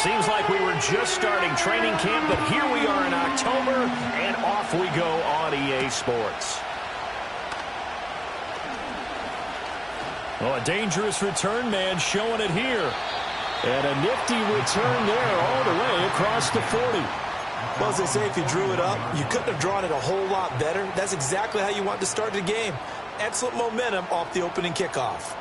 Seems like we were just starting training camp, but here we are in October, and off we go on EA Sports. Oh, a dangerous return man showing it here. And a nifty return there all the way across the 40. Well, as they say, if you drew it up, you couldn't have drawn it a whole lot better. That's exactly how you want to start the game. Excellent momentum off the opening kickoff.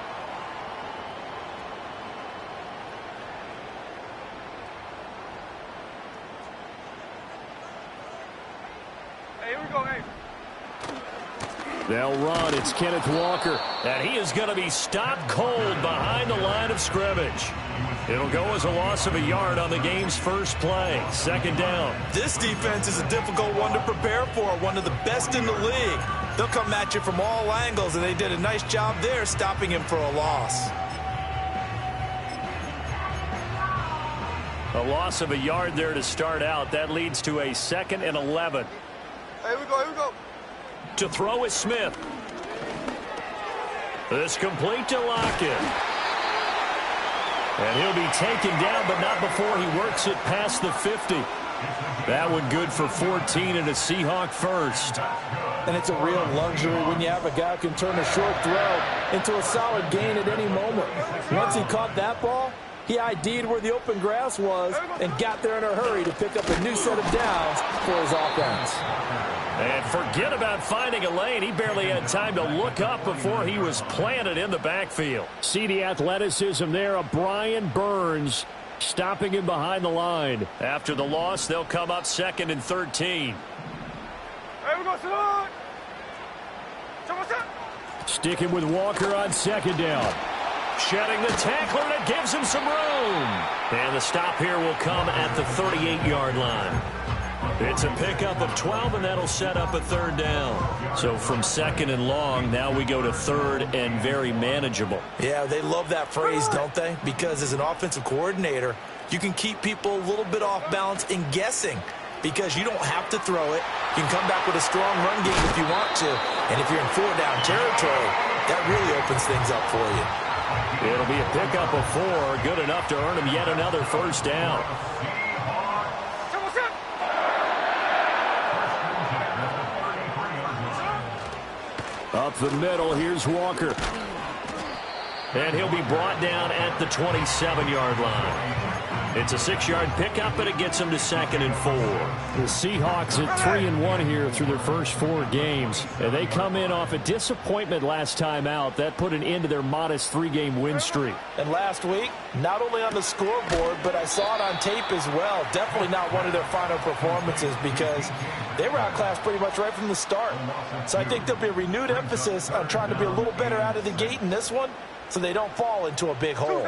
They'll run. It's Kenneth Walker. And he is going to be stopped cold behind the line of scrimmage. It'll go as a loss of a yard on the game's first play. Second down. This defense is a difficult one to prepare for. One of the best in the league. They'll come at you from all angles, and they did a nice job there stopping him for a loss. A loss of a yard there to start out. That leads to a 2nd and 11. Here we go. To throw is Smith. This complete to Lockett. And he'll be taken down, but not before he works it past the 50. That one good for 14 and a Seahawk first. And it's a real luxury when you have a guy who can turn a short throw into a solid gain at any moment. Once he caught that ball, he ID'd where the open grass was and got there in a hurry to pick up a new set of downs for his offense. And forget about finding a lane. He barely had time to look up before he was planted in the backfield. See the athleticism there of Brian Burns stopping him behind the line. After the loss, they'll come up 2nd and 13. Sticking with Walker on 2nd down. Shedding the tackler, and it gives him some room. And the stop here will come at the 38-yard line. It's a pickup of 12, and that'll set up a 3rd down. So from 2nd and long, now we go to 3rd and very manageable. Yeah, they love that phrase, don't they? Because as an offensive coordinator, you can keep people a little bit off balance and guessing because you don't have to throw it. You can come back with a strong run game if you want to. And if you're in 4-down territory, that really opens things up for you. It'll be a pickup of 4, good enough to earn him yet another 1st down. Up the middle, here's Walker. And he'll be brought down at the 27-yard line. It's a 6-yard pickup, and it gets him to 2nd and 4. The Seahawks at 3-1 here through their first 4 games. And they come in off a disappointment last time out. That put an end to their modest 3-game win streak. And last week, not only on the scoreboard, but I saw it on tape as well. Definitely not one of their final performances because they were outclassed pretty much right from the start. So I think there'll be a renewed emphasis on trying to be a little better out of the gate in this one so they don't fall into a big hole.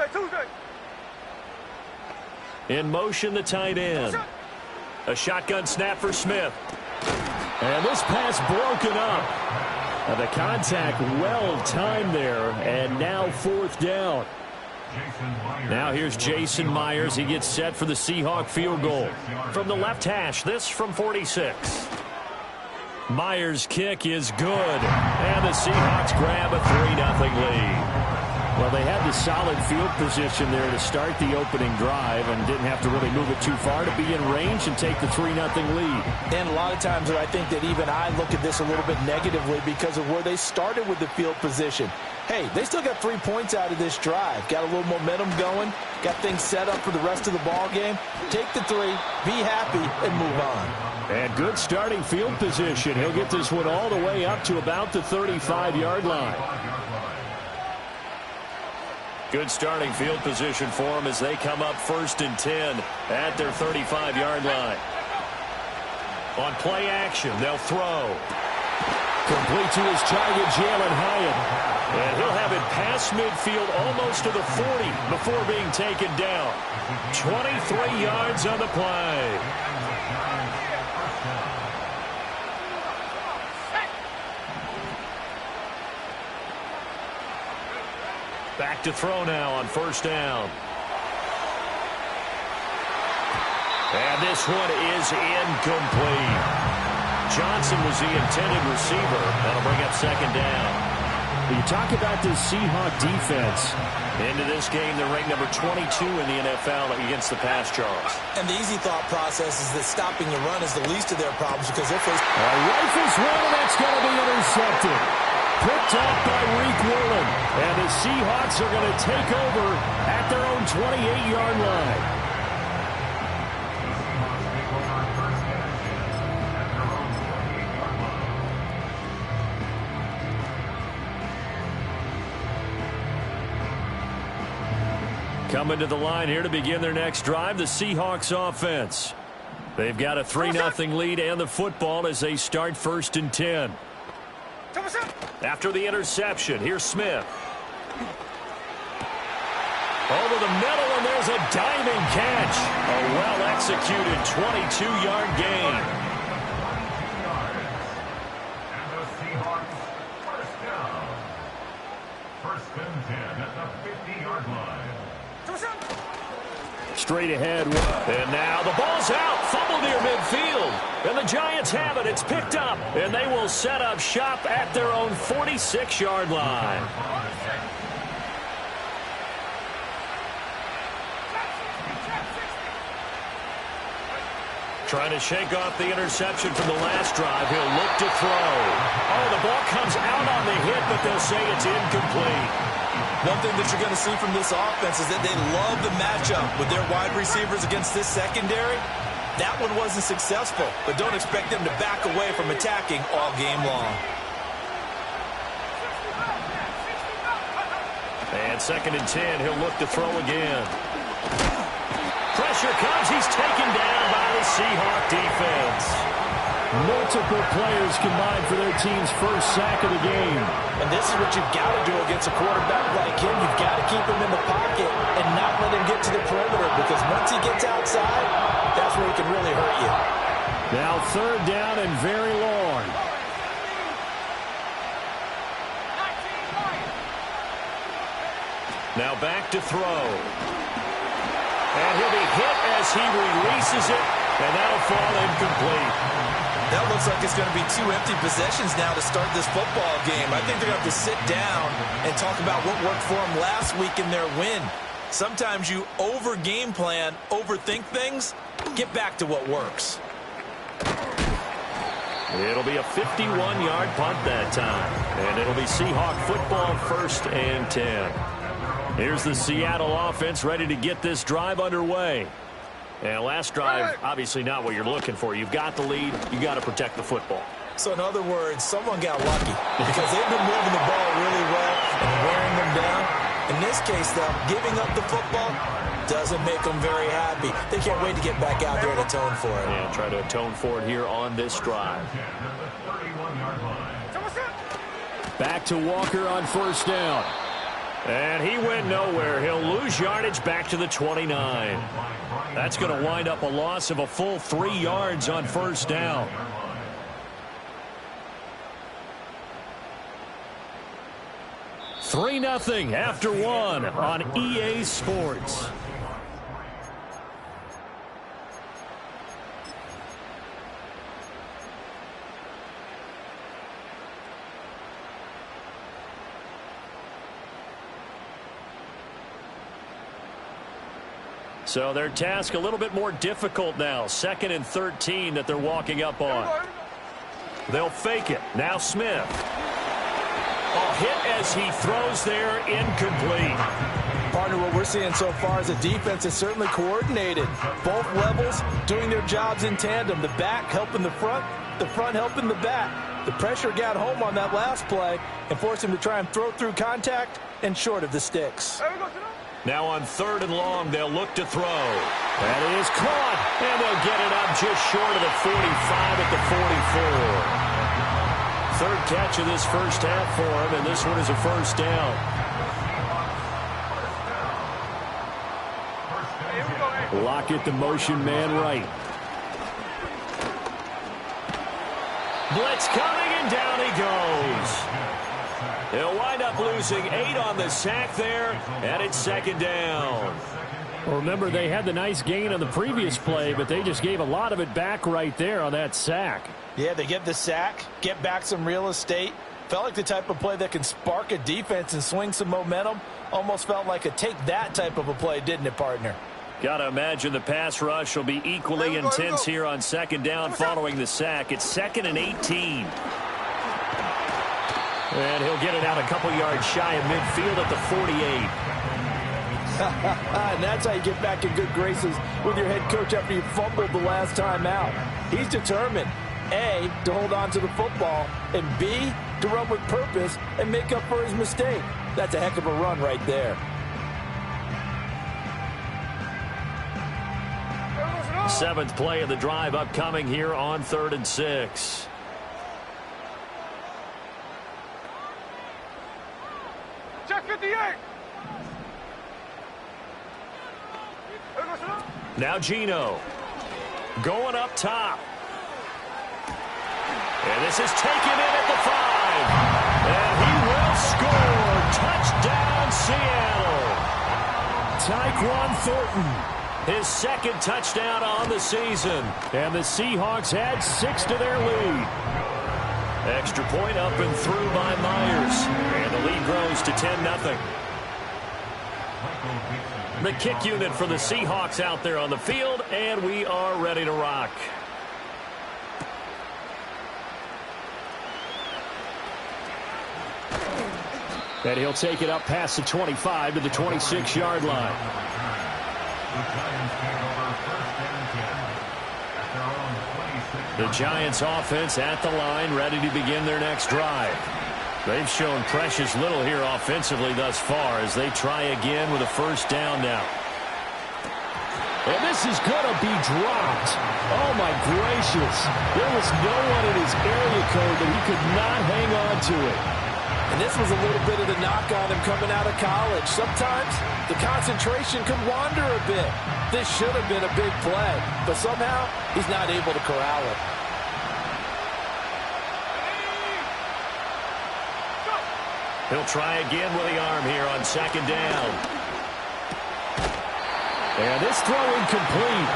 In motion, the tight end. A shotgun snap for Smith. And this pass broken up. And the contact well timed there. And now 4th down. Now here's Jason Myers. He gets set for the Seahawk field goal. From the left hash, this from 46. Myers' kick is good. And the Seahawks grab a 3-0 lead. Well, they had the solid field position there to start the opening drive and didn't have to really move it too far to be in range and take the 3-0 lead. And a lot of times I think that even I look at this a little bit negatively because of where they started with the field position. Hey, they still got 3 points out of this drive. Got a little momentum going. Got things set up for the rest of the ball game. Take the 3, be happy, and move on. And good starting field position. He'll get this one all the way up to about the 35-yard line. Good starting field position for them as they come up 1st and 10 at their 35-yard line. On play action, they'll throw. Complete to his target, Jalen Hyatt. And he'll have it past midfield almost to the 40 before being taken down. 23 yards on the play. Back to throw now on 1st down. And this one is incomplete. Johnson was the intended receiver. That'll bring up 2nd down. You talk about this Seahawk defense. Into this game, they're ranked number 22 in the NFL against the pass, Charles. And the easy thought process is that stopping the run is the least of their problems because they're facing... A rifles run, and that's going to be intercepted. Picked off by Reek Woolen. And the Seahawks are going to take over at their own 28-yard line. Coming to the line here to begin their next drive, the Seahawks offense. They've got a 3-0 lead and the football as they start 1st and 10. After the interception, here's Smith. Over the middle, and there's a diving catch. A well-executed 22-yard gain. And the Seahawks first down. 1st and 10 at the 50-yard line. Straight ahead. And now the ball's out. Fumble near midfield. And the Giants have it. It's picked up. And they will set up shop at their own 46-yard line. Trying to shake off the interception from the last drive. He'll look to throw. Oh, the ball comes out on the hit, but they'll say it's incomplete. One thing that you're going to see from this offense is that they love the matchup with their wide receivers against this secondary. That one wasn't successful, but don't expect them to back away from attacking all game long. And 2nd and 10, he'll look to throw again. Pressure comes. He's taken down by the Seahawk defense. Multiple players combined for their team's first sack of the game. And this is what you've got to do against a quarterback like him. You've got to keep him in the pocket and not let him get to the perimeter, because once he gets outside, that's where he can really hurt you. Now 3rd down and very long. Now back to throw. And he'll be hit as he releases it, and that'll fall incomplete. That looks like it's going to be 2 empty possessions now to start this football game. I think they're going to have to sit down and talk about what worked for them last week in their win. Sometimes you over-game plan, overthink things, get back to what works. It'll be a 51-yard punt that time, and it'll be Seahawk football 1st and 10. Here's the Seattle offense ready to get this drive underway. And last drive, obviously not what you're looking for. You've got the lead. You got to protect the football. So in other words, someone got lucky because they've been moving the ball really well and wearing them down. In this case, though, giving up the football doesn't make them very happy. They can't wait to get back out there and atone for it. And try to atone for it here on this drive. Back to Walker on 1st down. And he went nowhere. He'll lose yardage back to the 29. That's going to wind up a loss of a full 3 yards on 1st down. Three 3-0 after 1 on EA Sports. So their task a little bit more difficult now. 2nd and 13 that they're walking up on. They'll fake it. Now Smith. A hit as he throws there, incomplete. Partner, what we're seeing so far is a defense is certainly coordinated. Both levels doing their jobs in tandem. The back helping the front helping the back. The pressure got home on that last play and forced him to try and throw through contact and short of the sticks. Now on 3rd and long, they'll look to throw. That is caught, and they'll get it up just short of the 45 at the 44. 3rd catch of this first half for him, and this one is a 1st down. Lockett, the motion man right. Blitz coming, and down he goes. They'll wind up losing 8 on the sack there, and it's 2nd down. Well, remember, they had the nice gain on the previous play, but they just gave a lot of it back right there on that sack. Yeah, they get the sack, get back some real estate, Felt like the type of play that can spark a defense and swing some momentum. Almost felt like a take-that type of a play, didn't it, partner? Got to imagine the pass rush will be equally intense here on second down following the sack. It's 2nd and 18. And he'll get it out a couple yards shy of midfield at the 48. And that's how you get back in good graces with your head coach after you fumbled the last time out. He's determined, A, to hold on to the football, and B, to run with purpose and make up for his mistake. That's a heck of a run right there. Seventh play of the drive upcoming here on 3rd and 6. Check 58. Now Geno going up top. And this is taken in at the 5. And he will score. Touchdown, Seattle. Tyquan Thornton. His 2nd touchdown on the season. And the Seahawks add 6 to their lead. Extra point up and through by Myers. And the lead grows to 10-0. The kick unit for the Seahawks out there on the field, and we are ready to rock. And he'll take it up past the 25 to the 26-yard line. The Giants offense at the line, ready to begin their next drive. They've shown precious little here offensively thus far as they try again with a 1st down now. And this is going to be dropped. Oh, my gracious. There was no one in his area code that he could not hang on to it. And this was a little bit of the knock on him coming out of college. Sometimes the concentration can wander a bit. This should have been a big play, but somehow he's not able to corral it. He'll try again with the arm here on 2nd down. And this throw incomplete.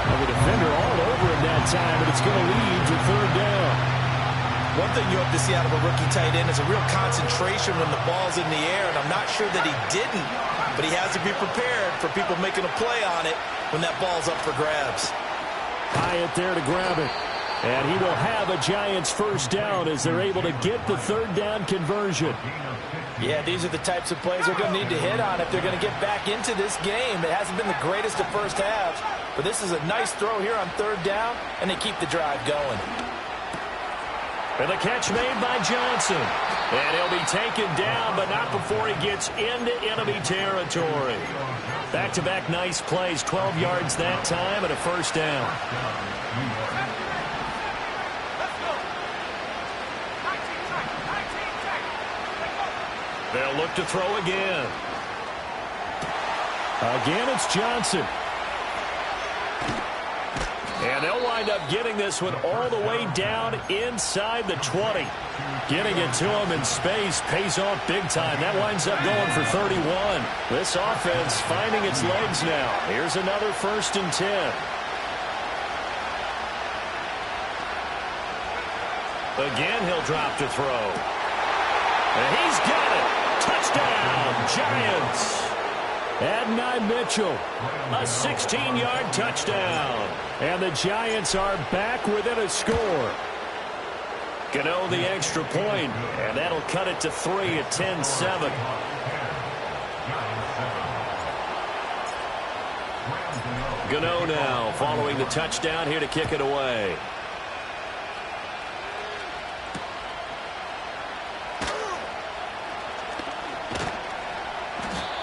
And the defender all over him that time, and it's going to lead to 3rd down. One thing you hope to see out of a rookie tight end is a real concentration when the ball's in the air, and I'm not sure that he didn't, but he has to be prepared for people making a play on it when that ball's up for grabs. Hyatt there to grab it. And he will have a Giants 1st down as they're able to get the 3rd down conversion. Yeah, these are the types of plays they're going to need to hit on if they're going to get back into this game. It hasn't been the greatest of first halves, but this is a nice throw here on 3rd down, and they keep the drive going. And the catch made by Johnson. And he'll be taken down, but not before he gets into enemy territory. Back-to-back nice plays, 12 yards that time, and a 1st down. They'll look to throw again. Again, it's Johnson. And they'll wind up getting this one all the way down inside the 20. Getting it to him in space pays off big time. That winds up going for 31. This offense finding its legs now. Here's another 1st and 10. Again, he'll drop to throw. And he's got it. Touchdown, Giants. Adonai Mitchell, a 16-yard touchdown. And the Giants are back within a score. Gano the extra point, and that'll cut it to 3 at 10-7. Gano now following the touchdown here to kick it away.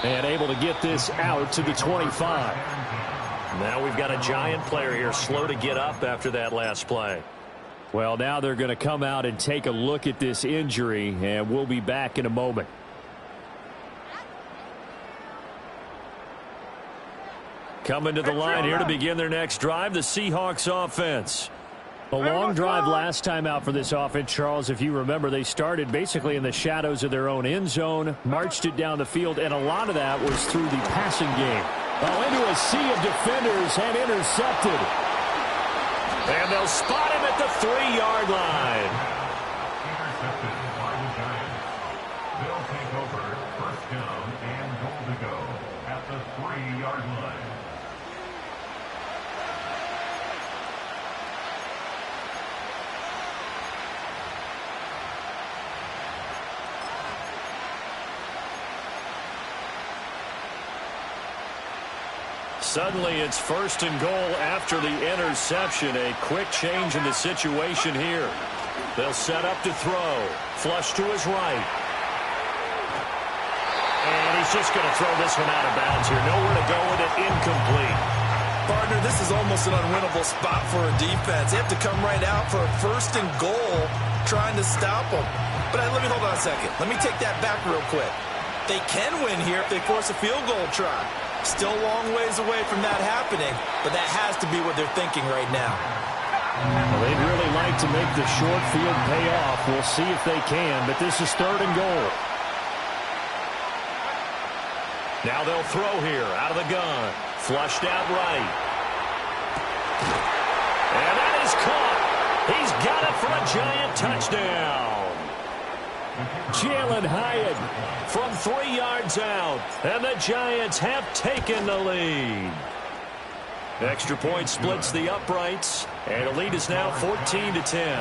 And able to get this out to the 25. Now we've got a Giant player here slow to get up after that last play. Well, now they're going to come out and take a look at this injury, and we'll be back in a moment. Coming to the line here to begin their next drive, the Seahawks offense. A long drive last time out for this offense, Charles. If you remember, they started basically in the shadows of their own end zone, marched it down the field, and a lot of that was through the passing game. Into a sea of defenders and intercepted. And they'll spot him at the 3-yard line. suddenly it's 1st and goal after the interception. A quick change in the situation here. They'll set up to throw. Flush to his right. And he's just going to throw this one out of bounds here. Nowhere to go with it. Incomplete. Partner, this is almost an unwinnable spot for a defense. They have to come right out for a 1st and goal trying to stop them. But let me hold on a second. Let me take that back real quick. They can win here if they force a field goal try. Still a long ways away from that happening, but that has to be what they're thinking right now. Well, they'd really like to make the short field pay off. We'll see if they can, but this is 3rd and goal. Now they'll throw here out of the gun. Flushed out right. And that is caught. He's got it for a Giant touchdown. Jalen Hyatt from 3 yards out. And the Giants have taken the lead. Extra point splits the uprights. And the lead is now 14-10.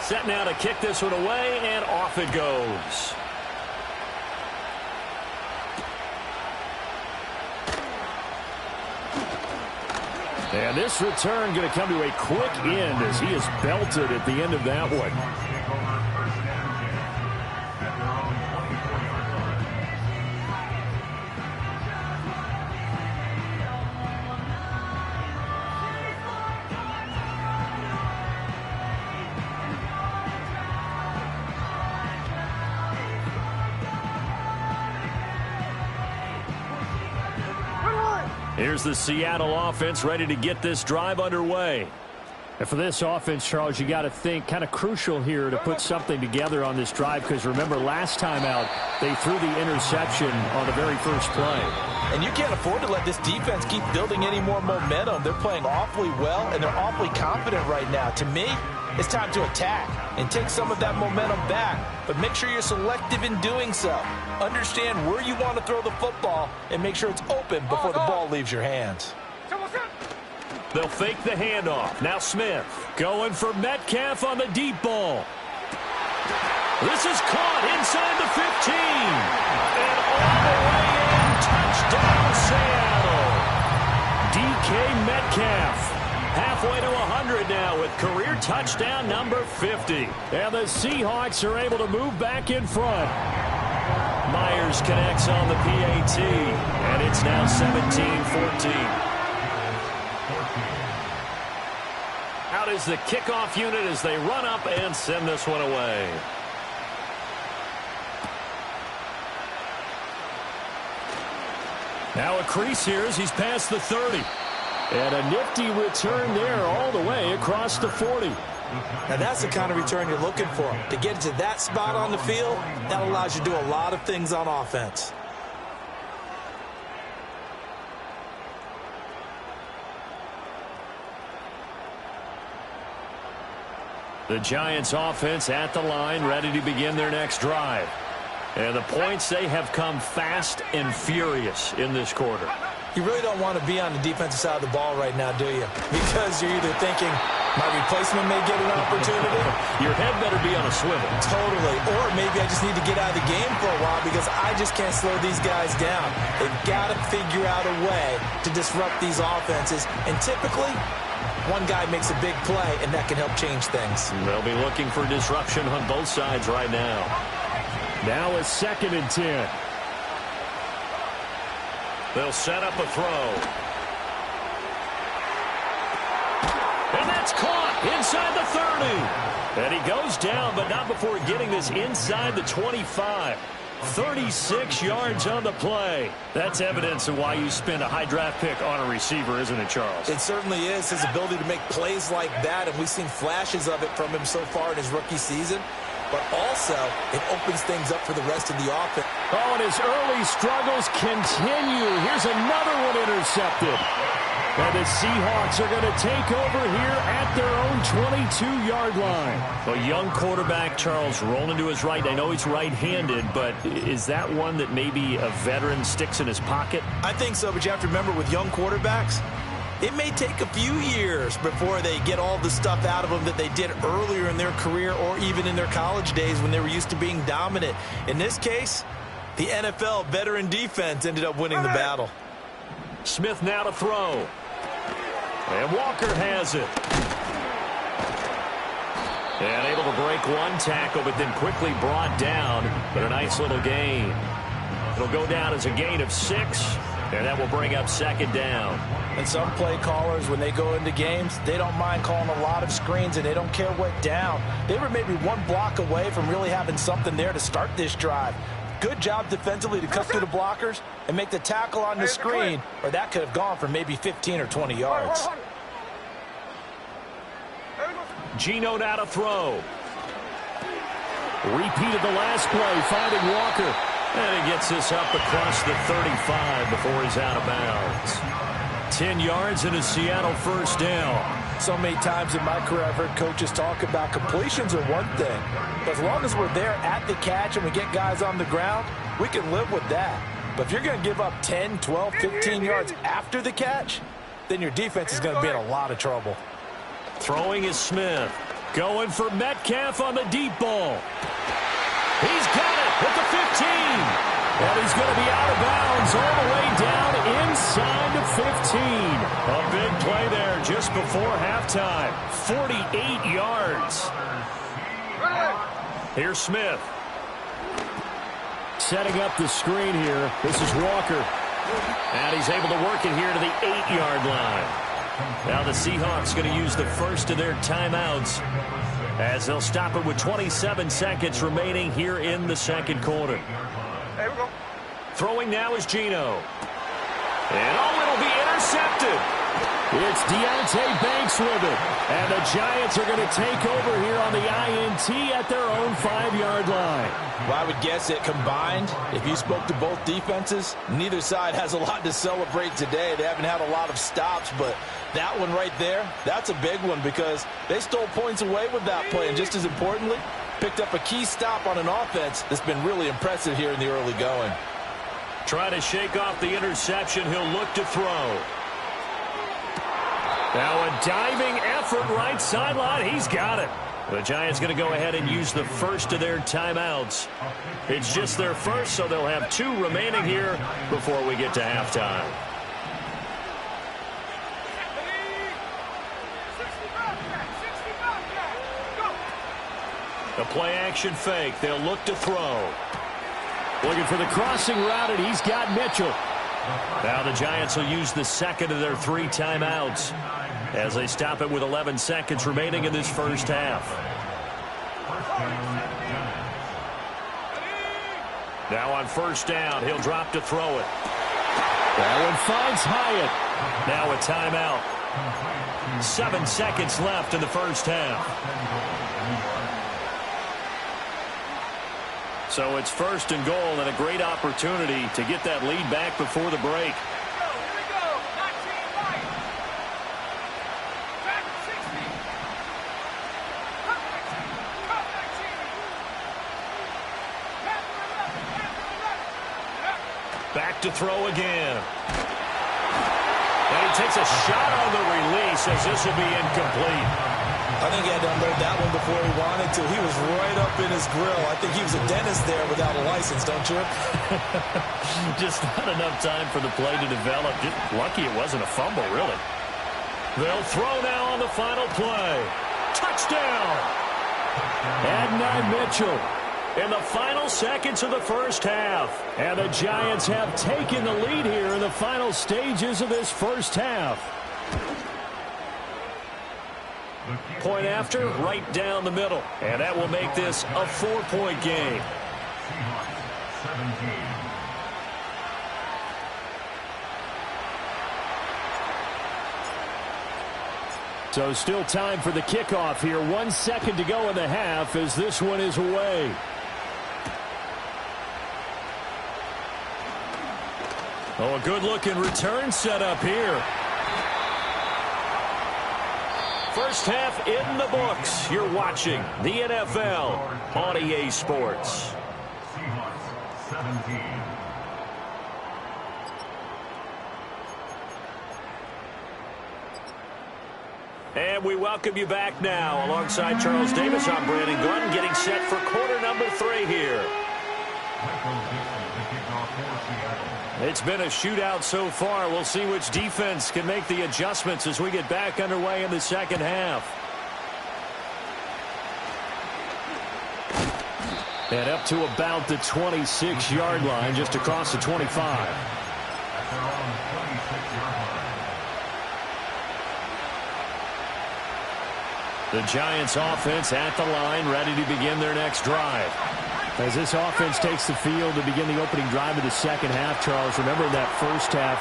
Set now to kick this one away, and off it goes. And this return going to come to a quick end as he is belted at the end of that one. Here's the Seattle offense ready to get this drive underway. And for this offense, Charles, you got to think kind of crucial here to put something together on this drive, because remember last time out they threw the interception on the very first play. And you can't afford to let this defense keep building any more momentum. They're playing awfully well, and they're awfully confident right now. To me, it's time to attack and take some of that momentum back, but make sure you're selective in doing so. Understand where you want to throw the football and make sure it's open before the ball leaves your hands. They'll fake the handoff. Now Smith going for Metcalf on the deep ball. This is caught inside the 15. And all the way in, touchdown Seattle. DK Metcalf. Halfway to 100 now with career touchdown number 50. And the Seahawks are able to move back in front. Myers connects on the PAT. And it's now 17-14. Out is the kickoff unit as they run up and send this one away. Now a crease here as he's past the 30. And a nifty return there all the way across the 40. Now that's the kind of return you're looking for. To get to that spot on the field, that allows you to do a lot of things on offense. The Giants offense at the line, ready to begin their next drive. And the points, they have come fast and furious in this quarter. You really don't want to be on the defensive side of the ball right now, do you? Because you're either thinking, my replacement may get an opportunity. Your head better be on a swivel. Totally. Or maybe I just need to get out of the game for a while because I just can't slow these guys down. They've got to figure out a way to disrupt these offenses. And typically, one guy makes a big play, and that can help change things. They'll be looking for disruption on both sides right now. Now a 2nd and 10. They'll set up a throw. And that's caught inside the 30. And he goes down, but not before getting this inside the 25. 36 yards on the play. That's evidence of why you spend a high draft pick on a receiver, isn't it, Charles? It certainly is. His ability to make plays like that, and we've seen flashes of it from him so far in his rookie season. But also, it opens things up for the rest of the offense. Oh, and his early struggles continue. Here's another one intercepted. And the Seahawks are going to take over here at their own 22-yard line. A young quarterback, Charles, rolling to his right. I know he's right-handed, but is that one that maybe a veteran sticks in his pocket? I think so, but you have to remember with young quarterbacks, it may take a few years before they get all the stuff out of them that they did earlier in their career or even in their college days when they were used to being dominant. In this case, The NFL veteran defense ended up winning the battle. Smith now to throw. And Walker has it. And able to break one tackle, but then quickly brought down. But a nice little gain. It'll go down as a gain of 6, and that will bring up second down. And some play callers, when they go into games, they don't mind calling a lot of screens, and they don't care what down. They were maybe one block away from really having something there to start this drive. Good job defensively to cut through the blockers and make the tackle on the screen, or that could have gone for maybe 15 or 20 yards. Geno now to throw. Repeated the last play, finding Walker. And he gets this up across the 35 before he's out of bounds. 10 yards and a Seattle first down. So many times in my career I've heard coaches talk about completions are one thing. But as long as we're there at the catch and we get guys on the ground, we can live with that. But if you're going to give up 10, 12, 15 yards after the catch, then your defense is going to be in a lot of trouble. Throwing is Smith. Going for Metcalf on the deep ball. He's got it at the 15. And he's going to be out of bounds all the way down inside the 15. A big play there just before halftime. 48 yards. Here's Smith. Setting up the screen here. This is Walker. And he's able to work it here to the 8-yard line. Now the Seahawks going to use the first of their timeouts as they'll stop it with 27 seconds remaining here in the second quarter. Hey, we go. Throwing now is Geno. And it'll be intercepted. It's Deonte Banks with it. And the Giants are going to take over here on the INT at their own 5-yard line. Well, I would guess it combined, if you spoke to both defenses, neither side has a lot to celebrate today. They haven't had a lot of stops, but that one right there, that's a big one because they stole points away with that play. And just as importantly, picked up a key stop on an offense that's been really impressive here in the early going. Trying to shake off the interception. He'll look to throw. Now a diving effort right sideline. He's got it. The Giants going to go ahead and use the first of their timeouts. It's just their first, so they'll have 2 remaining here before we get to halftime. A play-action fake. They'll look to throw. Looking for the crossing route, and he's got Mitchell. Now the Giants will use the second of their 3 timeouts as they stop it with 11 seconds remaining in this first half. Now on first down, he'll drop to throw it. That one finds Hyatt. Now a timeout. 7 seconds left in the first half. So it's first and goal and a great opportunity to get that lead back before the break. Back to throw again. And he takes a shot on the release as this will be incomplete. I think he had to unload that one before he wanted to. He was right up in his grill. I think he was a dentist there without a license, don't you? Just not enough time for the play to develop. Just lucky it wasn't a fumble, really. They'll throw now on the final play. Touchdown! Adonai Mitchell in the final seconds of the first half. And the Giants have taken the lead here in the final stages of this first half. Point after, right down the middle. And that will make this a 4-point game. So still time for the kickoff here. 1 second to go in the half as this one is away. Oh, a good-looking return set up here. First half in the books. You're watching the NFL on EA Sports. Seahawks 17. And we welcome you back now. Alongside Charles Davis, I'm Brandon Gordon, getting set for quarter number 3 here. It's been a shootout so far. We'll see which defense can make the adjustments as we get back underway in the second half. And up to about the 26-yard line, just across the 25. The Giants offense at the line, ready to begin their next drive. As this offense takes the field to begin the opening drive of the second half, Charles, remember that first half,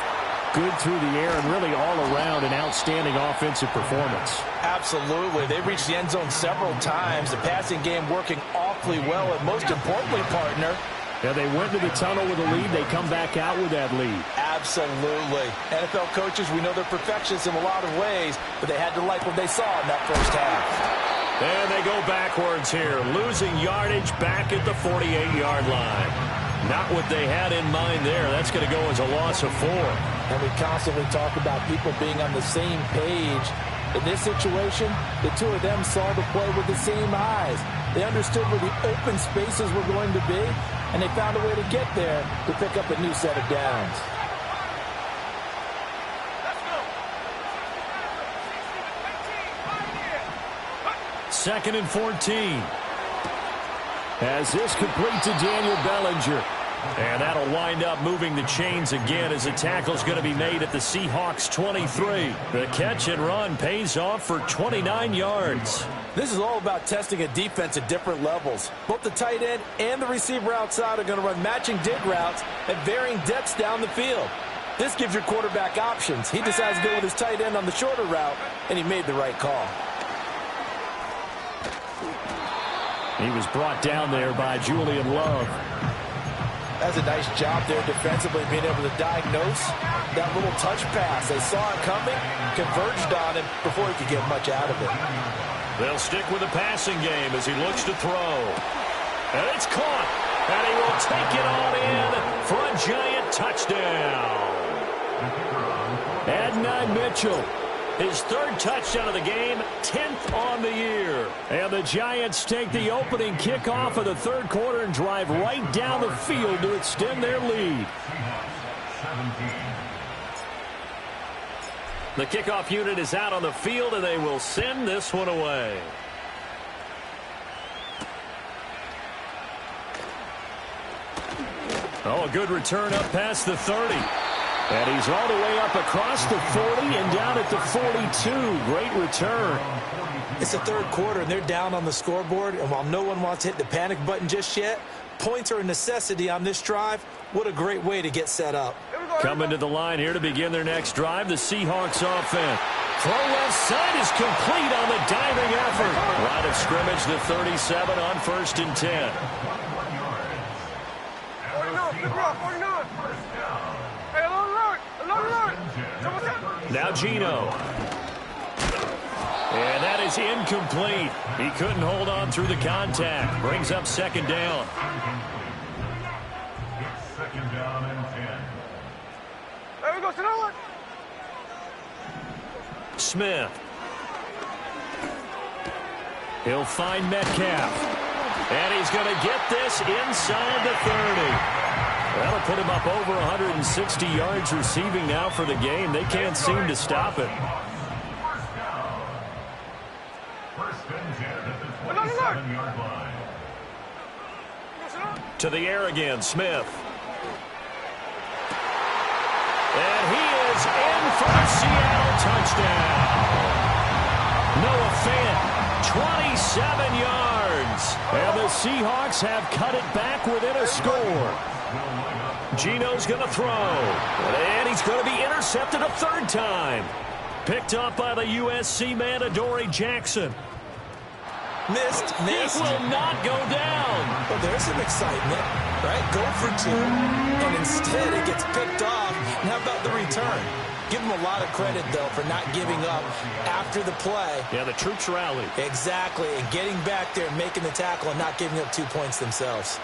good through the air and really all around an outstanding offensive performance. Absolutely. They reached the end zone several times. The passing game working awfully well, and most importantly, partner, yeah, they went to the tunnel with a lead. They come back out with that lead. Absolutely. NFL coaches, we know they're perfectionists in a lot of ways, but they had to like what they saw in that first half. And they go backwards here, losing yardage back at the 48-yard line. Not what they had in mind there. That's going to go as a loss of 4. And we constantly talk about people being on the same page. In this situation, the two of them saw the play with the same eyes. They understood where the open spaces were going to be, and they found a way to get there to pick up a new set of downs. Second and 14. As this complete to Daniel Bellinger. And that'll wind up moving the chains again as the tackle's going to be made at the Seahawks 23. The catch and run pays off for 29 yards. This is all about testing a defense at different levels. Both the tight end and the receiver outside are going to run matching dig routes at varying depths down the field. This gives your quarterback options. He decides to go with his tight end on the shorter route, and he made the right call. He was brought down there by Julian Love. That's a nice job there defensively, being able to diagnose that little touch pass. They saw it coming, converged on it before he could get much out of it. They'll stick with the passing game as he looks to throw. And it's caught. And he will take it on in for a Giant touchdown. Adonai Mitchell. His third touchdown of the game, 10th on the year. And the Giants take the opening kickoff of the third quarter and drive right down the field to extend their lead. The kickoff unit is out on the field, and they will send this one away. Oh, a good return up past the 30. And he's all the way up across the 40 and down at the 42. Great return. It's the third quarter, and they're down on the scoreboard. And while no one wants to hit the panic button just yet, points are a necessity on this drive. What a great way to get set up. Coming to the line here to begin their next drive, the Seahawks offense. Throw left side is complete on the diving effort. Line of scrimmage, the 37 on 1st and 10. 49. Now Geno. And that is incomplete. He couldn't hold on through the contact. Brings up second down. It's second down and 10. There we go, Sonoma. Smith. He'll find Metcalf. And he's going to get this inside the 30. That'll put him up over 160 yards receiving now for the game. They can't seem to stop it. First and 10 at the 27-yard line. To the air again, Smith. And he is in for a Seattle touchdown. Noah Fant, 27 yards. And the Seahawks have cut it back within a score. Geno's going to throw. And he's going to be intercepted a third time. Picked up by the USC man, Adoree Jackson. Missed. It will not go down. Well, there's some excitement, right? Go for 2, and instead it gets picked off. And how about the return? Give him a lot of credit, though, for not giving up after the play. Yeah, the troops rallied. Exactly, and getting back there, making the tackle, and not giving up 2 points themselves.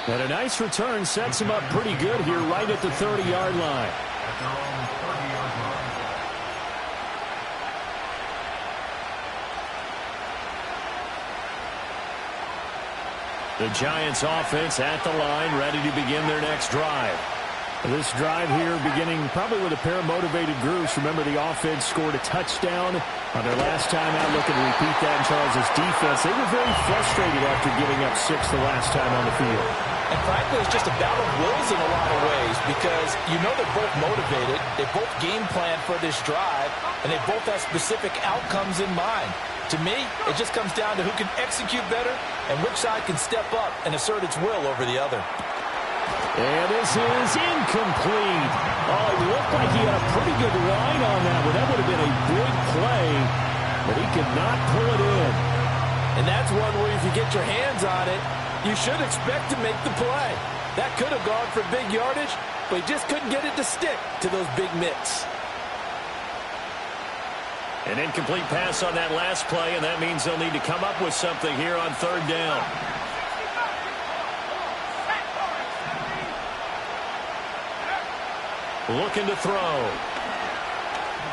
And a nice return sets him up pretty good here right at the 30-yard line. At their own 30-yard line. The Giants offense at the line, ready to begin their next drive. This drive here beginning probably with a pair of motivated groups. Remember, the offense scored a touchdown on their last time out. Looking to repeat that in Charles' defense. They were very frustrated after giving up 6 the last time on the field. And frankly, it's just a battle of wills in a lot of ways because you know they're both motivated. They both game plan for this drive, and they both have specific outcomes in mind. To me, it just comes down to who can execute better and which side can step up and assert its will over the other. And this is incomplete. Oh, it looked like he had a pretty good line on that one. That would have been a big play, but he could not pull it in. And that's one where if you get your hands on it, you should expect to make the play. That could have gone for big yardage, but he just couldn't get it to stick to those big mitts. An incomplete pass on that last play, and that means they'll need to come up with something here on 3rd down. Looking to throw.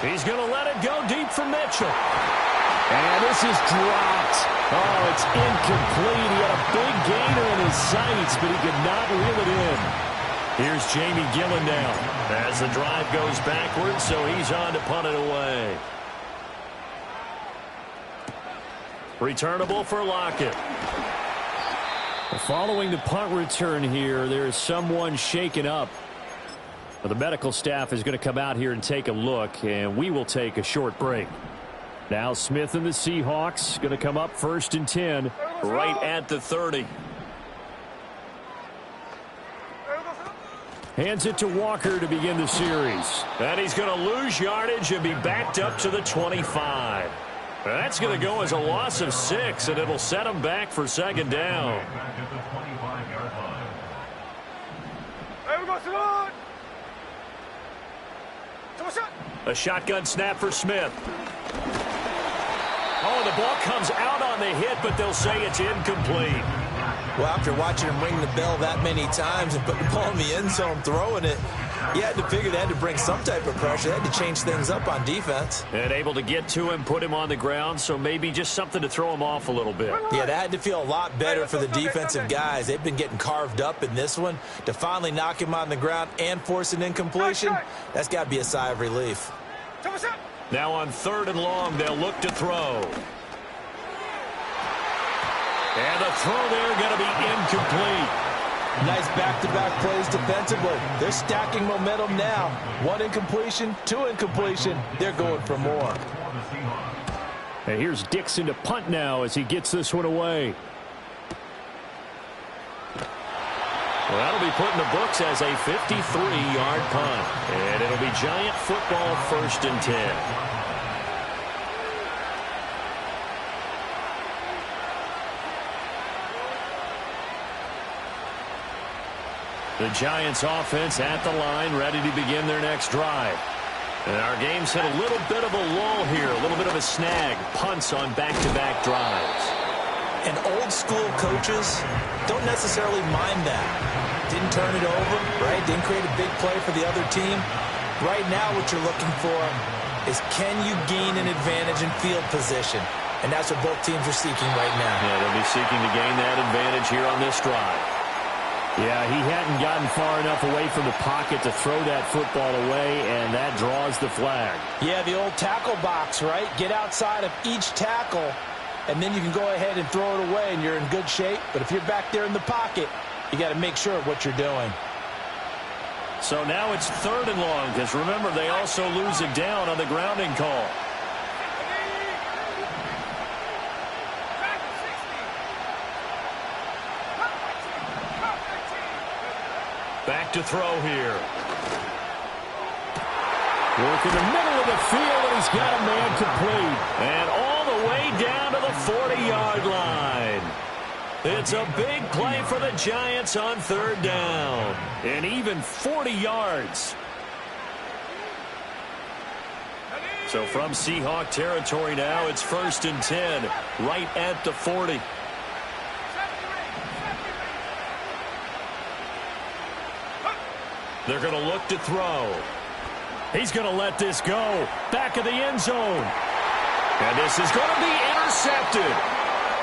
He's going to let it go deep for Mitchell. And this is dropped. Oh, it's incomplete. He had a big gainer in his sights, but he could not reel it in. Here's Jamie Gillen now as the drive goes backwards, so he's on to punt it away. Returnable for Lockett. Following the punt return here, there is someone shaken up. Well, the medical staff is going to come out here and take a look, and we will take a short break. Now Smith and the Seahawks going to come up 1st and 10. Right at the 30. Hands it to Walker to begin the series. And he's going to lose yardage and be backed up to the 25. That's going to go as a loss of 6, and it'll set him back for 2nd down. Back at the 25-yard line. There we go, Salon. A shotgun snap for Smith. Oh, the ball comes out on the hit, but they'll say it's incomplete. Well, after watching him ring the bell that many times and put the ball in the end zone throwing it, you had to figure they had to bring some type of pressure. They had to change things up on defense. And able to get to him, put him on the ground, so maybe just something to throw him off a little bit. Yeah, that had to feel a lot better for the defensive guys. They've been getting carved up in this one. To finally knock him on the ground and force an incompletion, that's got to be a sigh of relief. Now on 3rd and long, they'll look to throw. And the throw there going to be incomplete. Nice back-to-back plays defensively. They're stacking momentum now. 1 incompletion, 2 incompletion. They're going for more. And here's Dixon to punt now as he gets this one away. Well, that'll be put in the books as a 53-yard punt. And it'll be Giant football 1st and 10. The Giants offense at the line, ready to begin their next drive. And our game's hit a little bit of a lull here, a little bit of a snag. Punts on back-to-back drives. And old school coaches don't necessarily mind that. Didn't turn it over, right? Didn't create a big play for the other team. Right now what you're looking for is can you gain an advantage in field position? And that's what both teams are seeking right now. Yeah, they'll be seeking to gain that advantage here on this drive. Yeah, he hadn't gotten far enough away from the pocket to throw that football away, and that draws the flag. Yeah, the old tackle box, right? Get outside of each tackle, and then you can go ahead and throw it away, and you're in good shape. But if you're back there in the pocket, you got to make sure of what you're doing. So now it's 3rd and long, because remember, they also lose it down on the grounding call. Back to throw here. Work in the middle of the field, and he's got a man complete. And all the way down to the 40-yard line. It's a big play for the Giants on 3rd down. And even 40 yards. So from Seahawk territory now, it's 1st and 10, right at the 40. They're going to look to throw. He's going to let this go. Back of the end zone. And this is going to be intercepted.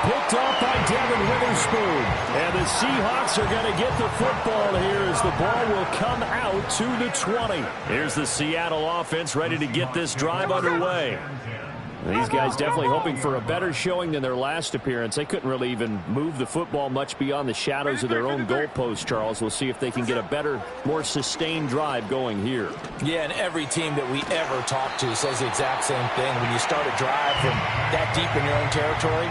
picked off by Devin Witherspoon. And the Seahawks are going to get the football here as the ball will come out to the 20. Here's the Seattle offense ready to get this drive underway. These guys definitely hoping for a better showing than their last appearance. They couldn't really even move the football much beyond the shadows of their own goalpost, Charles. We'll see if they can get a better, more sustained drive going here. Yeah, and every team that we ever talk to says the exact same thing. When you start a drive from that deep in your own territory,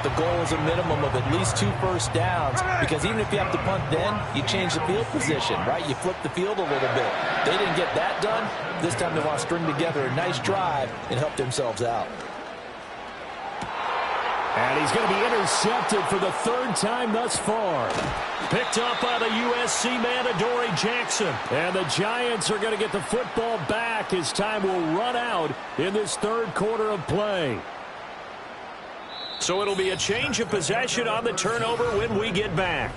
the goal is a minimum of at least 2 first downs, because even if you have to punt then, you change the field position, right? You flip the field a little bit. They didn't get that done. This time they want to string together a nice drive and help themselves out. And he's going to be intercepted for the 3rd time thus far. Picked up by the USC man, Adoree Jackson. And the Giants are going to get the football back as time will run out in this 3rd quarter of play. So it'll be a change of possession on the turnover when we get back.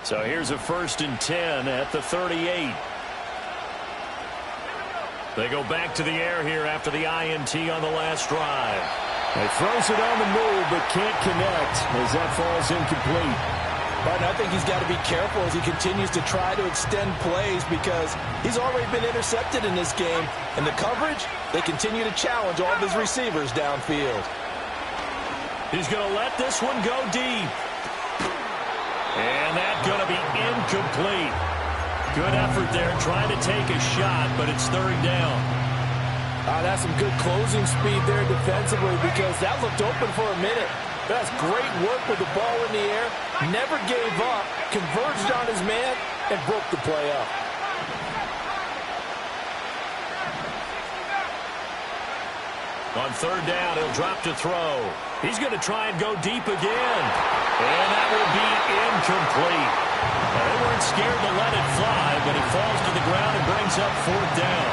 So here's a 1st and 10 at the 38. They go back to the air here after the INT on the last drive. He throws it on the move but can't connect as that falls incomplete. But I think he's got to be careful as he continues to try to extend plays, because he's already been intercepted in this game. And the coverage, they continue to challenge all of his receivers downfield. He's going to let this one go deep. And that's going to be incomplete. Good effort there trying to take a shot, but it's 3rd down. That's some good closing speed there defensively, because that looked open for a minute. That's great work with the ball in the air. Never gave up, converged on his man, and broke the play up. On 3rd down, he'll drop to throw. He's going to try and go deep again. And that will be incomplete. They weren't scared to let it fly, but he falls to the ground and brings up 4th down.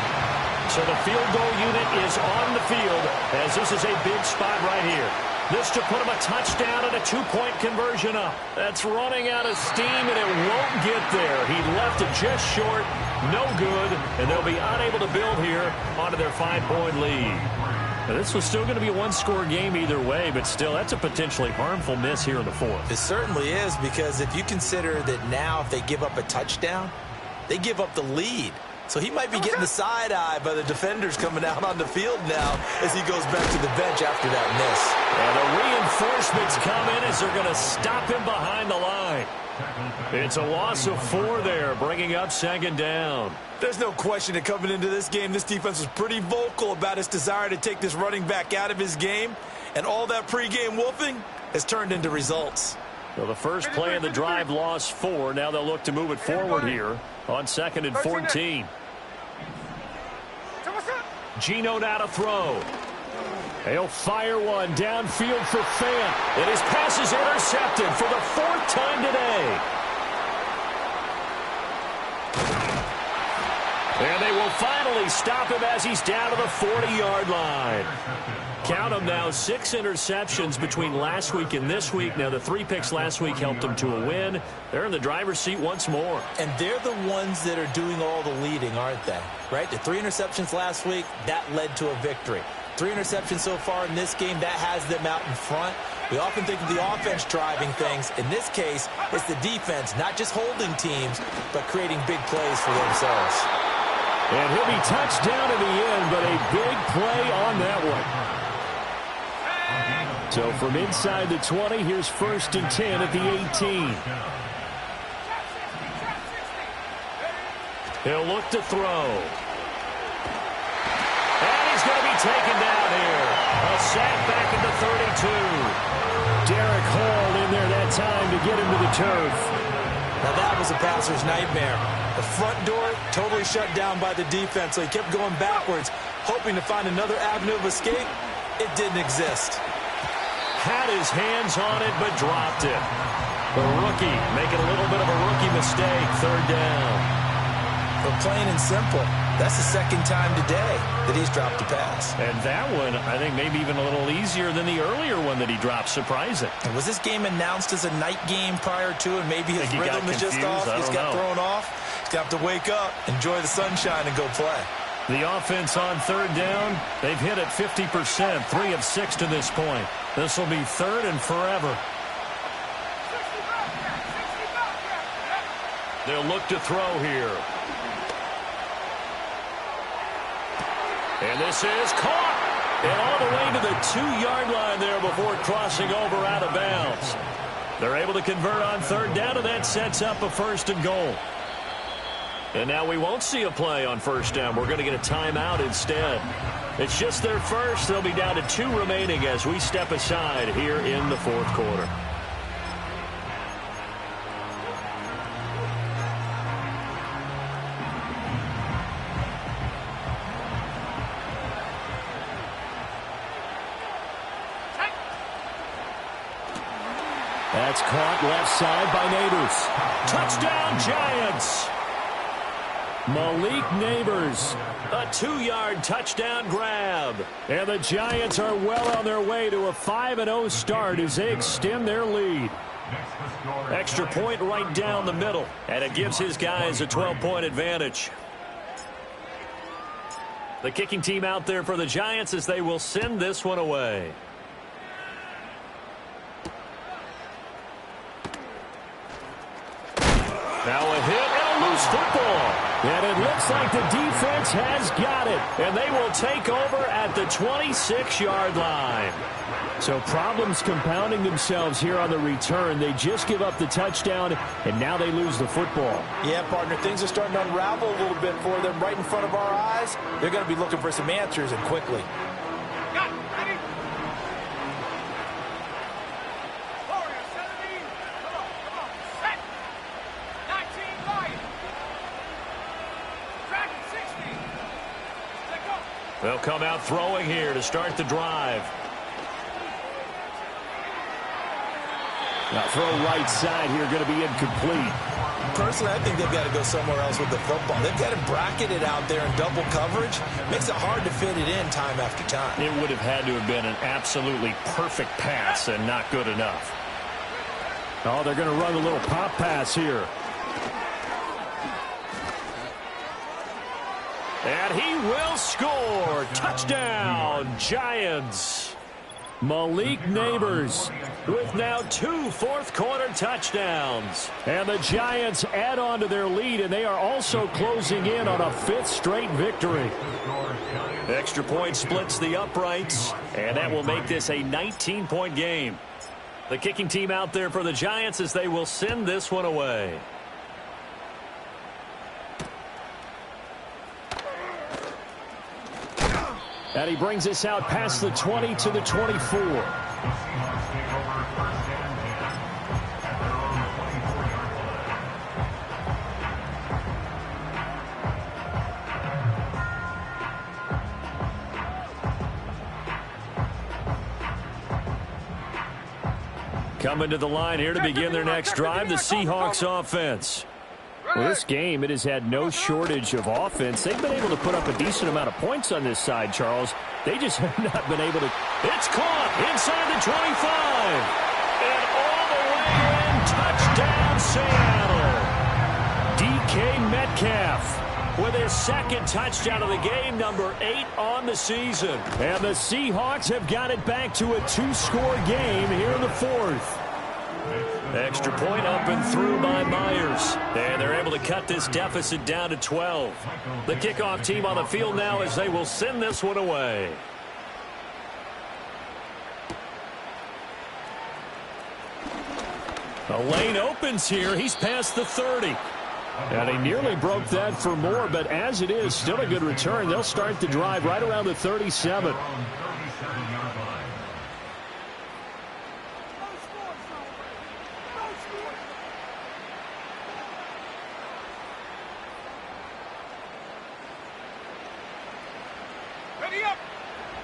So the field goal unit is on the field, as this is a big spot right here. This to put him a touchdown and a 2-point conversion up. That's running out of steam, and it won't get there. He left it just short, no good, and they'll be unable to build here onto their 5-point lead. Now, this was still going to be a 1-score game either way, but still, that's a potentially harmful miss here in the 4th. It certainly is, because if you consider that now if they give up a touchdown, they give up the lead. So he might be getting the side-eye by the defenders coming out on the field now as he goes back to the bench after that miss. And the reinforcements come in as they're going to stop him behind the line. It's a loss of 4 there, bringing up 2nd down. There's no question that coming into this game, this defense was pretty vocal about its desire to take this running back out of his game. And all that pregame wolfing has turned into results. Well, the first play of the drive lost 4. Now they'll look to move it forward here on 2nd and 14. Geno now to throw. He'll fire one downfield for Fant. And his pass is intercepted for the 4th time today. And they will finally stop him as he's down to the 40-yard line. Count them now, 6 interceptions between last week and this week. Now, the 3 picks last week helped them to a win. They're in the driver's seat once more. And they're the ones that are doing all the leading, aren't they? Right? The 3 interceptions last week, that led to a victory. 3 interceptions so far in this game, that has them out in front. We often think of the offense driving things. In this case, it's the defense, not just holding teams, but creating big plays for themselves. And he'll be touched down in the end, but a big play on that one. So from inside the 20, here's 1st and 10 at the 18. He'll look to throw. And he's going to be taken down here. A sack back at the 32. Derek Hall in there that time to get him to the turf. Now that was a passer's nightmare. The front door totally shut down by the defense, so he kept going backwards, hoping to find another avenue of escape. It didn't exist. Had his hands on it, but dropped it. The rookie making a little bit of a rookie mistake, 3rd down. For plain and simple, that's the second time today that he's dropped a pass. And that one, I think, maybe even a little easier than the earlier one that he dropped. Surprising. And was this game announced as a night game prior to, and maybe his rhythm is just off? He's got thrown off. He's got to wake up, enjoy the sunshine, and go play. The offense on third down, they've hit it 50%, 3 of 6 to this point. This will be third and forever. They'll look to throw here. And this is caught. And all the way to the 2-yard line there before crossing over out of bounds. They're able to convert on third down, and that sets up a 1st and goal. And now we won't see a play on first down. We're going to get a timeout instead. It's just their first. They'll be down to 2 remaining as we step aside here in the 4th quarter. That's caught left side by Neighbors. Touchdown, Giants! Malik Neighbors, a 2-yard touchdown grab. And the Giants are well on their way to a 5-0 start as they extend their lead. Extra point right down the middle, and it gives his guys a 12-point advantage. The kicking team out there for the Giants as they will send this one away. Now a hit and a loose football. And it looks like the defense has got it. And they will take over at the 26-yard line. So problems compounding themselves here on the return. They just give up the touchdown, and now they lose the football. Yeah, partner, things are starting to unravel a little bit for them right in front of our eyes. They're going to be looking for some answers, and quickly. They'll come out throwing here to start the drive. Now throw right side here, going to be incomplete. Personally, I think they've got to go somewhere else with the football. They've got to bracket it out there in double coverage. Makes it hard to fit it in time after time. It would have had to have been an absolutely perfect pass and not good enough. Oh, they're going to run a little pop pass here. And he will score. Touchdown, Giants. Malik Neighbors with now 2 fourth-quarter touchdowns. And the Giants add on to their lead, and they are also closing in on a 5th straight victory. Extra point splits the uprights, and that will make this a 19-point game. The kicking team out there for the Giants as they will send this one away. And he brings us out past the 20 to the 24. Coming to the line here to begin their next drive, the Seahawks offense. Well, this game, it has had no shortage of offense. They've been able to put up a decent amount of points on this side, Charles. They just have not been able to. It's caught inside the 25. And all the way in, touchdown, Seattle. DK Metcalf with his 2nd touchdown of the game, number 8 on the season. And the Seahawks have got it back to a 2-score game here in the 4th. Extra point up and through by Myers. And they're able to cut this deficit down to 12. The kickoff team on the field now as they will send this one away. The lane opens here. He's past the 30. And he nearly broke that for more, but as it is, still a good return. They'll start the drive right around the 37.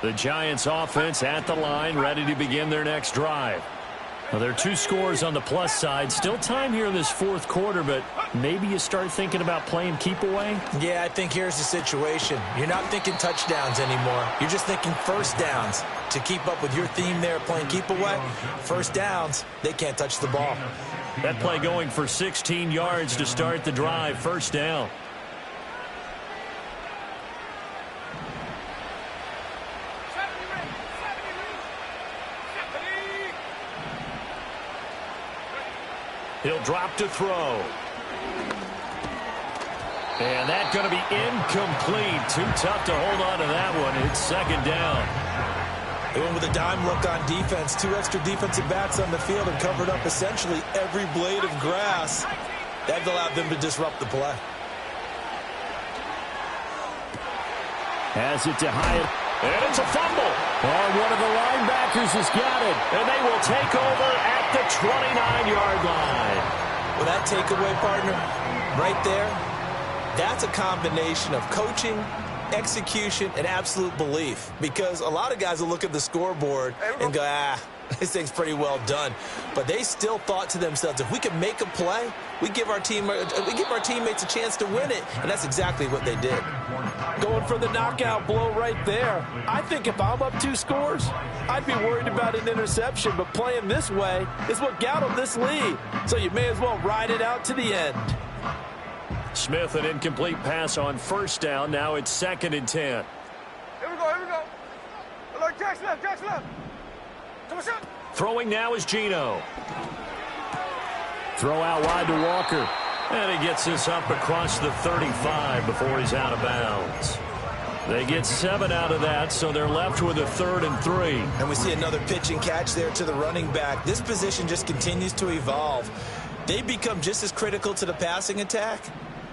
The Giants offense at the line, ready to begin their next drive. Well, there are 2 scores on the plus side. Still time here in this fourth quarter, but maybe you start thinking about playing keep away? Yeah, I think here's the situation. You're not thinking touchdowns anymore. You're just thinking first downs. To keep up with your theme there playing keep away, first downs, they can't touch the ball. That play going for 16 yards to start the drive. First down. He'll drop to throw. And that's going to be incomplete. Too tough to hold on to that one. It's second down. They went with a dime look on defense. 2 extra defensive backs on the field and covered up essentially every blade of grass. That allowed them to disrupt the play. Has it to Hyatt. And it's a fumble. And one of the linebackers has got it. And they will take over at the 29-yard line. Well, that takeaway, partner, right there, that's a combination of coaching, execution, and absolute belief. Because a lot of guys will look at the scoreboard and go, this thing's pretty well done. But they still thought to themselves, if we can make a play, we give our teammates a chance to win it. And that's exactly what they did. Going for the knockout blow right there. I think if I'm up 2 scores, I'd be worried about an interception. But playing this way is what got them this lead. So you may as well ride it out to the end. Smith, an incomplete pass on first down. Now it's 2nd and 10. Here we go, here we go. Look, Jack's left, Jack's left. Come on, shot. Throwing now is Geno. Throw out wide to Walker. And he gets this up across the 35 before he's out of bounds. They get 7 out of that, so they're left with a 3rd and 3. And we see another pitch and catch there to the running back. This position just continues to evolve. They become just as critical to the passing attack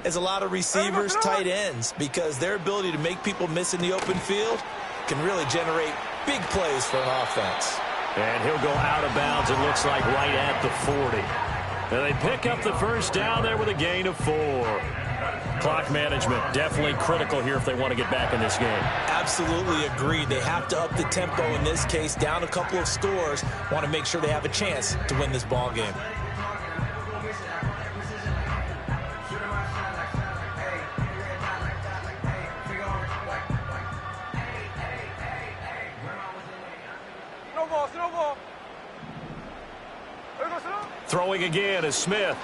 as a lot of receivers, tight ends, because their ability to make people miss in the open field can really generate big plays for an offense. And he'll go out of bounds, it looks like, right at the 40. And they pick up the first down there with a gain of 4. Clock management definitely critical here if they want to get back in this game. Absolutely agreed. They have to up the tempo in this case, down a couple of scores. Want to make sure they have a chance to win this ball game. Snowball. Throwing again is Smith.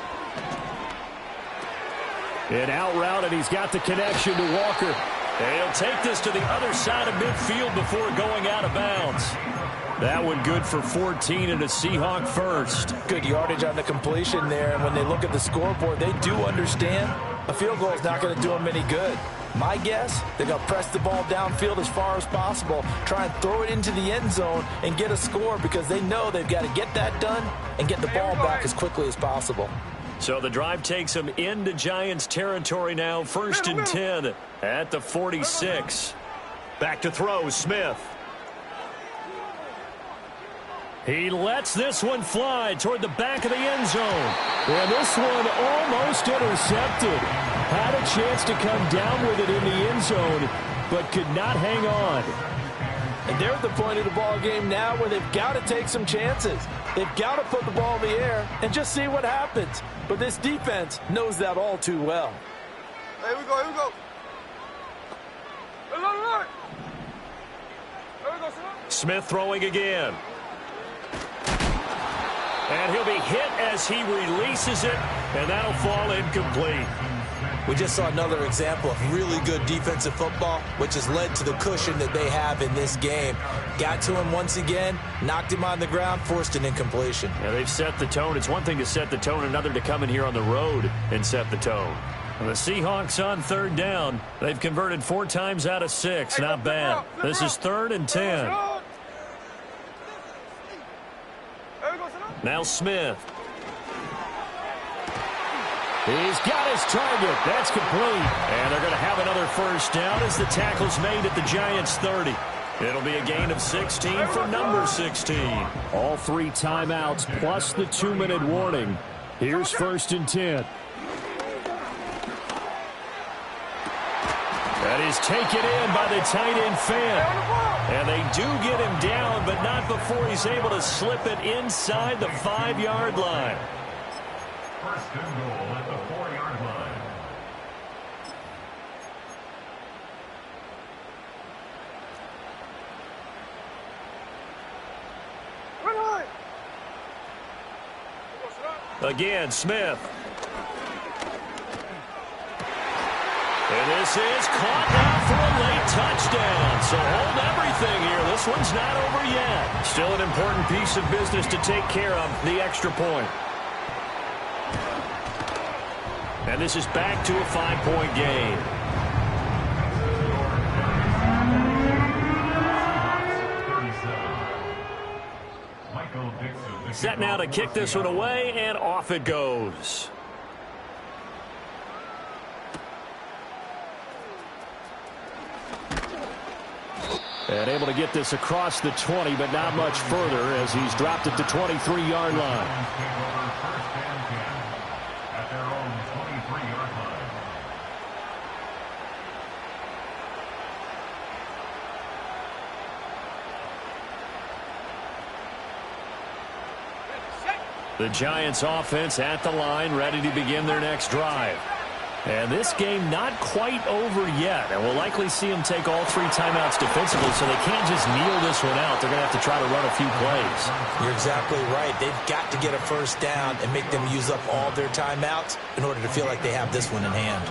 An out route, and he's got the connection to Walker. And he'll take this to the other side of midfield before going out of bounds. That one good for 14 and a Seahawk first. Good yardage on the completion there, and when they look at the scoreboard, they do understand a field goal is not going to do them any good. My guess, they're going to press the ball downfield as far as possible, try and throw it into the end zone and get a score because they know they've got to get that done and get the ball back as quickly as possible. So the drive takes them into Giants territory now, 1st and 10 at the 46. Back to throw, Smith. He lets this one fly toward the back of the end zone. And this one almost intercepted. Had a chance to come down with it in the end zone, but could not hang on. And they're at the point of the ball game now where they've got to take some chances. They've got to put the ball in the air and just see what happens. But this defense knows that all too well. Here we go, here we go. Look. Here we go, Smith throwing again. And he'll be hit as he releases it, and that'll fall incomplete. We just saw another example of really good defensive football, which has led to the cushion that they have in this game. Got to him once again, knocked him on the ground, forced an incompletion. Yeah, they've set the tone. It's one thing to set the tone, another to come in here on the road and set the tone. And the Seahawks on 3rd down. They've converted 4 times out of 6. Not bad. This is 3rd and 10. Now Smith. He's got his target. That's complete. And they're going to have another first down as the tackle's made at the Giants' 30. It'll be a gain of 16 for number 16. All 3 timeouts plus the 2-minute warning. Here's 1st and 10. That is taken in by the tight end Fant. And they do get him down, but not before he's able to slip it inside the 5-yard line. First and goal at the 4-yard line. Again, Smith. And this is caught now for a late touchdown. So hold everything here. This one's not over yet. Still an important piece of business to take care of, the extra point. And this is back to a 5-point game. Set now to kick this one away, and off it goes. And able to get this across the 20, but not much further as he's dropped it to 23-yard line. At their own 23-yard line. The Giants offense at the line, ready to begin their next drive. And this game not quite over yet. And we'll likely see them take all 3 timeouts defensively, so they can't just kneel this one out. They're going to have to try to run a few plays. You're exactly right. They've got to get a first down and make them use up all their timeouts in order to feel like they have this one in hand.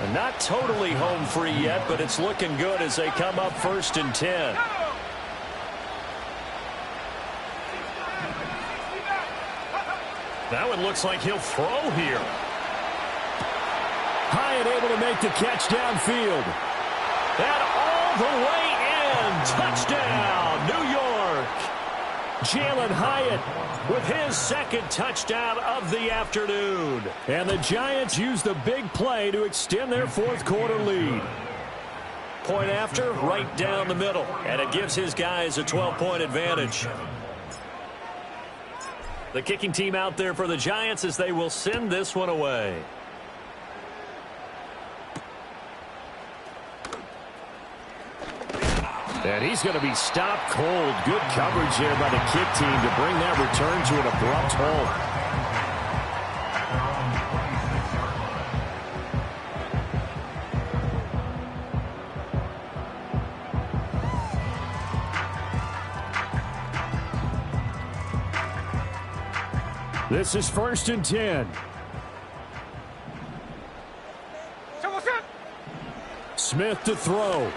And not totally home free yet, but it's looking good as they come up 1st and 10. That one looks like he'll throw here. Hyatt able to make the catch downfield. And all the way in. Touchdown, New York. Jalen Hyatt with his 2nd touchdown of the afternoon. And the Giants use the big play to extend their 4th quarter lead. Point after, right down the middle. And it gives his guys a 12-point advantage. The kicking team out there for the Giants as they will send this one away. And he's going to be stopped cold. Good coverage there by the kick team to bring that return to an abrupt halt. This is 1st and 10. Smith to throw.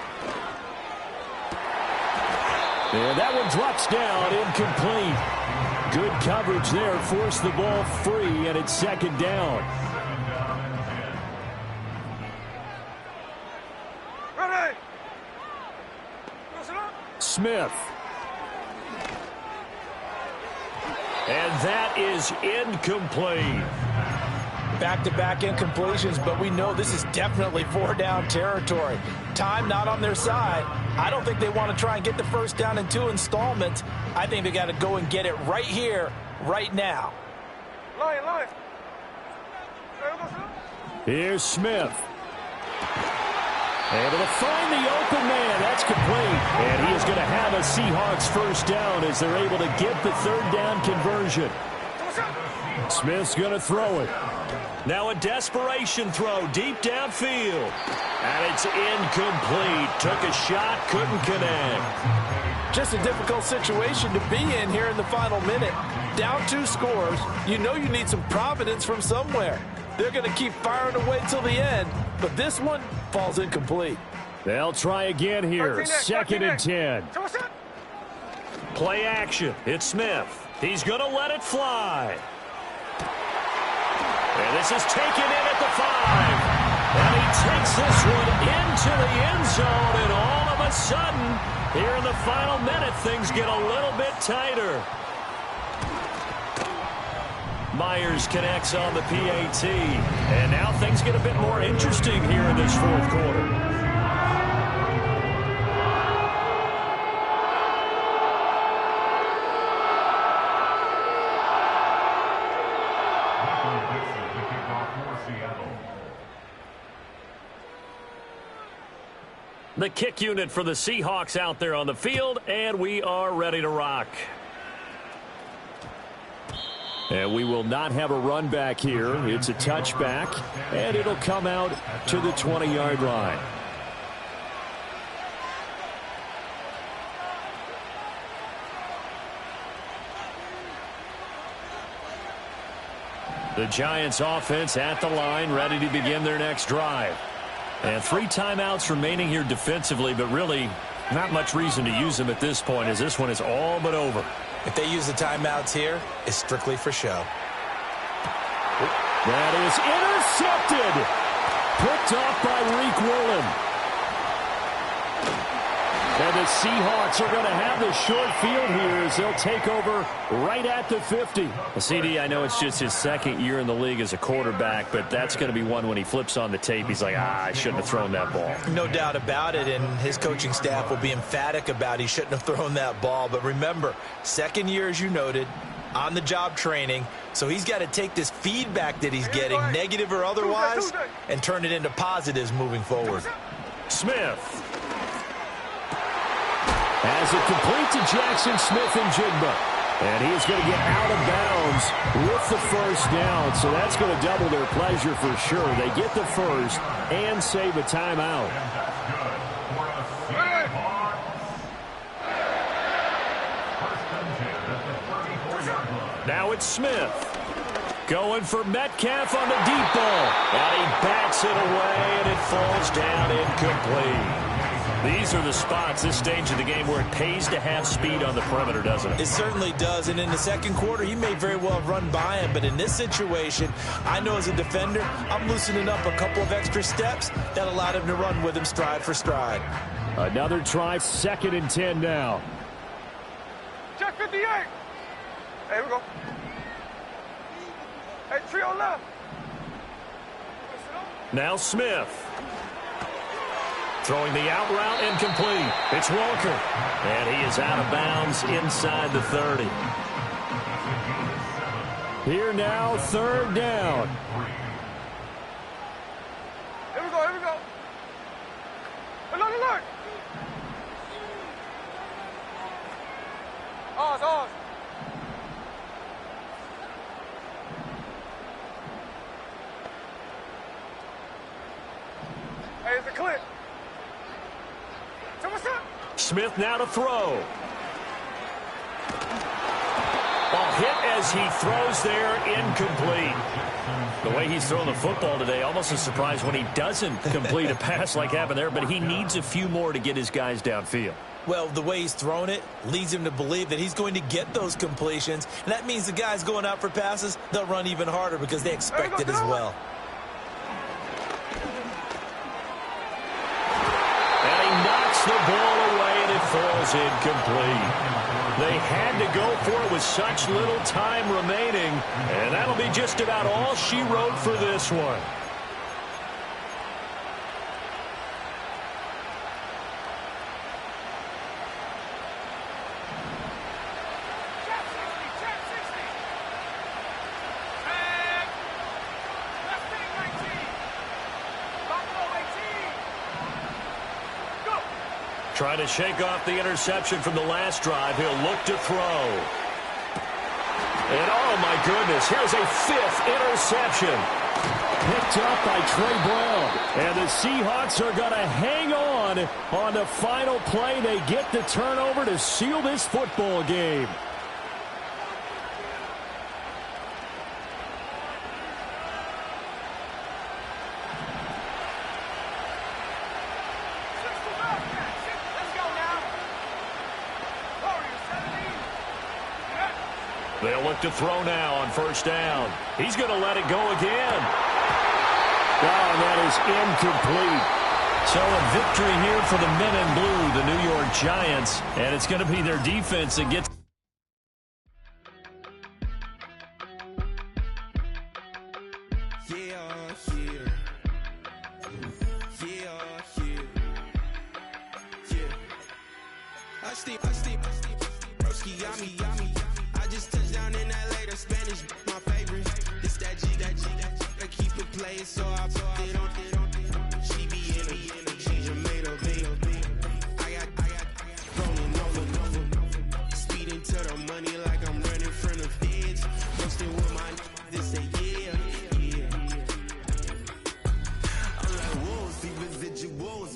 And that one drops down, incomplete. Good coverage there, forced the ball free, and it's 2nd down. Smith. And that is incomplete. Back-to-back incompletions, but we know this is definitely 4-down territory. Time not on their side. I don't think they want to try and get the first down in 2 installments. I think they got to go and get it right here, right now. Line. Here's Smith. Able to find the open man. That's complete. And he is going to have a Seahawks first down as they're able to get the 3rd down conversion. Smith's going to throw it. Now a desperation throw deep downfield. And it's incomplete. Took a shot, couldn't connect. Just a difficult situation to be in here in the final minute. Down 2 scores. You know you need some providence from somewhere. They're going to keep firing away till the end, but this one falls incomplete. They'll try again here. 2nd and 10. Play action. It's Smith. He's going to let it fly. And this is taken in at the 5. And he takes this one into the end zone, and all of a sudden, here in the final minute, things get a little bit tighter. Myers connects on the PAT. And now things get a bit more interesting here in this 4th quarter. The kick unit for the Seahawks out there on the field, and we are ready to rock. And we will not have a run back here. It's a touchback, and it'll come out to the 20-yard line. The Giants offense at the line, ready to begin their next drive. And 3 timeouts remaining here defensively, but really not much reason to use them at this point, as this one is all but over. If they use the timeouts here, it's strictly for show. That is intercepted. Picked off by Reek Woolen. And the Seahawks are going to have the short field here as they'll take over right at the 50. CD, I know it's just his second year in the league as a quarterback, but that's going to be one when he flips on the tape. He's like, I shouldn't have thrown that ball. No doubt about it, and his coaching staff will be emphatic about he shouldn't have thrown that ball. But remember, second year, as you noted, on-the-job training, so he's got to take this feedback that he's getting, negative or otherwise, and turn it into positives moving forward. Smith. As it complete to Jackson Smith-Njigba. And he is going to get out of bounds with the first down. So that's going to double their pleasure for sure. They get the first and save a timeout. Now it's Smith. Going for Metcalf on the deep ball. And he backs it away, and it falls down incomplete. These are the spots, this stage of the game, where it pays to have speed on the perimeter, doesn't it? It certainly does, and in the second quarter, he may very well have run by him, but in this situation, I know as a defender, I'm loosening up a couple of extra steps that allowed him to run with him stride for stride. Another try, 2nd and 10 now. Check 58. Hey, here we go. Hey, trio left. Now Smith. Throwing the out route incomplete. It's Walker. And he is out of bounds inside the 30. Here now, 3rd down. Here we go, here we go. Alert, alert. Ours. Hey, it's a clip. Smith now to throw. Ball hit as he throws there, incomplete. The way he's throwing the football today, almost a surprise when he doesn't complete a pass like happened there, but he needs a few more to get his guys downfield. Well, the way he's thrown it leads him to believe that he's going to get those completions, and that means the guys going out for passes, they'll run even harder because they expect it as well. The ball away, and it falls incomplete. They had to go for it with such little time remaining, and that'll be just about all she wrote for this one. Trying to shake off the interception from the last drive. He'll look to throw. And oh my goodness, here's a 5th interception. Picked up by Trey Brown. And the Seahawks are going to hang on the final play. They get the turnover to seal this football game. They'll look to throw now on 1st down. He's going to let it go again. Oh, that is incomplete. So a victory here for the men in blue, the New York Giants, and it's going to be their defense that gets. So I put it on. She be in the Jamaica.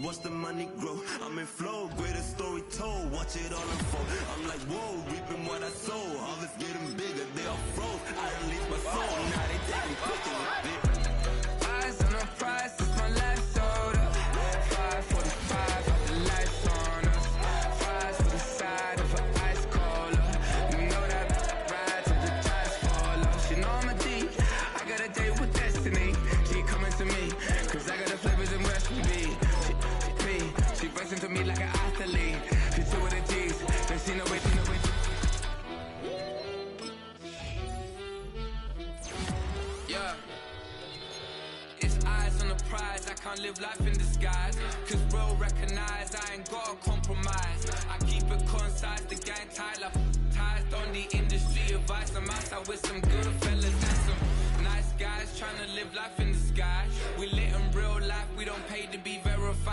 watch the money grow. I'm in flow, greatest story told, watch it all unfold. I'm like, whoa, reaping what I sow. Harvest getting bigger, they all froze. I unleashed my soul, now they taking quicker a bit. Eyes on the prize, it's my life sold up. 5:45, got the lights on us. Fries for the side of an ice cola. You know that ride till the tires fall off. She know I'm a D, I got a date with destiny. She coming to me, cause I got the flavors and recipe. She runs into me like an athlete. She two with the G's, then she know it. Yeah. It's eyes on the prize, I can't live life in disguise. Cause bro recognize I ain't gotta compromise. I keep it concise, the gang tight like ties. On the industry advice, I'm outside with some good fellas and some nice guys trying to live life in the sky. We lit in real life, we don't pay to be verified.